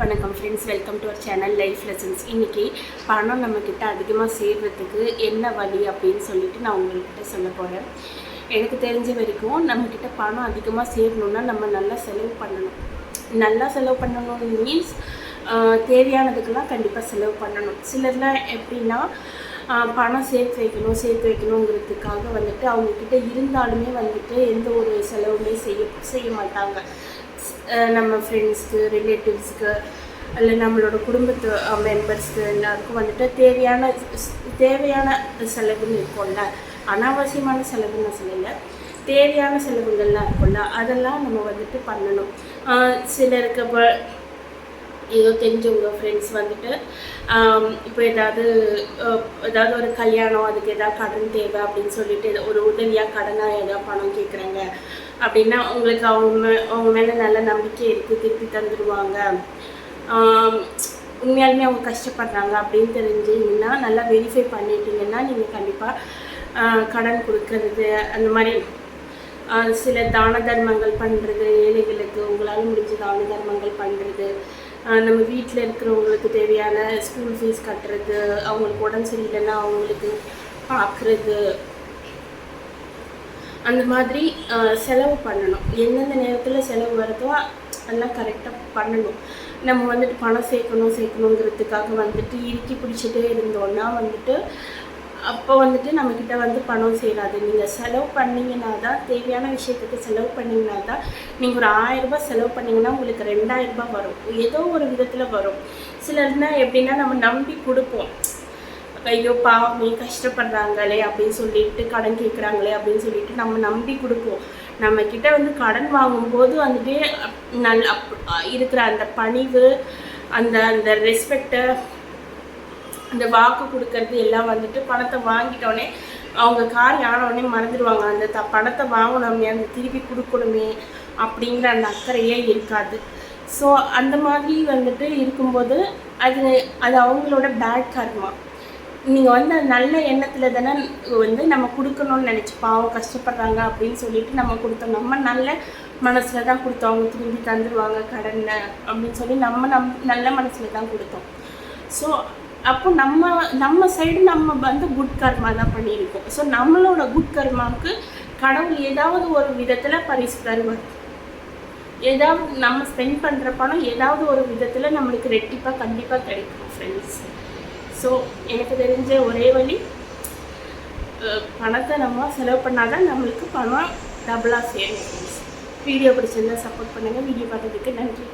வணக்கம் friends, welcome to our channel life lessons. இன்றைக்கி பணம் நம்மக்கிட்ட அதிகமாக சேர்கிறதுக்கு என்ன வழி அப்படின்னு சொல்லிட்டு நான் உங்கள்கிட்ட சொல்ல போகிறேன். எனக்கு தெரிஞ்ச வரைக்கும் நம்மக்கிட்ட பணம் அதிகமாக சேரணுன்னா நம்ம நல்லா செலவு பண்ணணும். மீன்ஸ் தேவையானதுக்கெல்லாம் கண்டிப்பாக செலவு பண்ணணும். சிலர்லாம் எப்படின்னா பணம் சேர்த்து வைக்கணுங்கிறதுக்காக வந்துட்டு அவங்கக்கிட்ட இருந்தாலுமே வந்துட்டு எந்த ஒரு செலவுமே செய்ய மாட்டாங்க. நம்ம ஃப்ரெண்ட்ஸ்க்கு, ரிலேட்டிவ்ஸ்க்கு, இல்லை நம்மளோட குடும்பத்து மெம்பர்ஸ்க்கு எல்லாருக்கும் வந்துட்டு தேவையான செலவுன்னு இருக்கும்ல, அனாவசியமான செலவுன்னு நான் சொல்லலை, தேவையான செலவுகள்லாம் இருக்கும்ல, அதெல்லாம் நம்ம வந்துட்டு பண்ணணும். சிலருக்கு இப்போ ஏதோ தெரிஞ்சவங்க ஃப்ரெண்ட்ஸ் வந்துட்டு இப்போ ஏதாவது ஒரு கல்யாணம், அதுக்கு எதாவது கடன் தேவை அப்படின்னு சொல்லிட்டு ஒரு உதவியாக கடனாக ஏதாவது பணம் கேட்குறாங்க அப்படின்னா உங்களுக்கு அவங்க மேலே நல்ல நம்பிக்கை இருக்குது, திருப்பி தந்துடுவாங்க, உண்மையாலுமே அவங்க கஷ்டப்படுறாங்க அப்படின்னு தெரிஞ்சிங்கன்னா, நல்லா வெரிஃபை பண்ணிட்டீங்கன்னா நீங்கள் கண்டிப்பாக கடன் கொடுக்கறது, அந்த மாதிரி சில தான தர்மங்கள் பண்ணுறது, ஏழைகளுக்கு உங்களால் முடிஞ்ச தான தர்மங்கள் பண்ணுறது, நம்ம வீட்டில் இருக்கிறவங்களுக்கு தேவையான ஸ்கூல் ஃபீஸ் கட்டுறது, அவங்களுக்கு உடம்பு சரியில்லைன்னா அவங்களுக்கு பார்க்குறது, அந்த மாதிரி செலவு பண்ணணும். எந்தெந்த நேரத்தில் செலவு வருதோ அதெல்லாம் கரெக்டாக பண்ணணும். நம்ம வந்துட்டு பணம் சேர்க்கணுங்கிறதுக்காக வந்துட்டு இறுக்கி பிடிச்சிட்டே இருந்தோன்னா வந்துட்டு அப்போ வந்துட்டு நம்மக்கிட்ட வந்து பணம் சேராது. நீங்கள் செலவு பண்ணிங்கன்னா தான், தேவையான விஷயத்துக்கு செலவு பண்ணிங்கன்னா தான், நீங்கள் ஒரு 1000 ரூபாய் செலவு பண்ணிங்கன்னா உங்களுக்கு 2000 ரூபாய் வரும், ஏதோ ஒரு விதத்தில் வரும். சிலர்னா எப்படின்னா நம்ம நம்பி கொடுப்போம், ஐயோ பாவமே கஷ்டப்படுறாங்களே அப்படின்னு சொல்லிட்டு, கடன் கேட்குறாங்களே அப்படின்னு சொல்லிட்டு நம்ம நம்பி கொடுப்போம். நம்மக்கிட்ட வந்து கடன் வாங்கும்போது வந்துட்டு இருக்கிற அந்த பணிவு, அந்த ரெஸ்பெக்டை, அந்த வாக்கு கொடுக்கறது எல்லாம் வந்துட்டு பணத்தை வாங்கிட்டோடனே அவங்க காரியம் ஆனவுடனே மறந்துடுவாங்க. அந்த பணத்தை வாங்கணுமே, அந்த திருப்பி கொடுக்கணுமே அப்படிங்கிற அந்த அக்கறையே இருக்காது. ஸோ அந்த மாதிரி வந்துட்டு இருக்கும்போது அது அவங்களோட பேட் கர்மா. நீங்கள் வந்து நல்ல எண்ணத்தில் தானே வந்து நம்ம கொடுக்கணும்னு நினச்சி, பாவம் கஷ்டப்படுறாங்க அப்படின்னு சொல்லிட்டு நம்ம கொடுத்தோம், நம்ம நல்ல மனசில் தான் கொடுத்தோம், அவங்க திரும்பி தந்துடுவாங்க கடனை அப்படின்னு சொல்லி நம்ம நல்ல மனசில் தான் கொடுத்தோம். ஸோ அப்போ நம்ம சைடு நம்ம வந்து குட் கர்மா தான் பண்ணியிருக்கோம். ஸோ நம்மளோட குட் கர்மாவுக்கு கடவுள் ஏதாவது ஒரு விதத்தில் பரிசு தருவார். ஏதாவது நம்ம ஸ்பெண்ட் பண்ணுற பணம் ஏதாவது ஒரு விதத்தில் நம்மளுக்கு ரெட்டிப்பாக கண்டிப்பாக கிடைக்கும் ஃப்ரெண்ட்ஸ். ஸோ எனக்கு தெரிஞ்ச ஒரே வழி, பணத்தை நம்ம செலவு பண்ணால் தான் நம்மளுக்கு பணம் டபுளாக சேரும் ஃப்ரெண்ட்ஸ். வீடியோ பிடிச்சிருந்தால் சப்போர்ட் பண்ணுங்கள். வீடியோ பார்த்ததுக்கு நன்றி.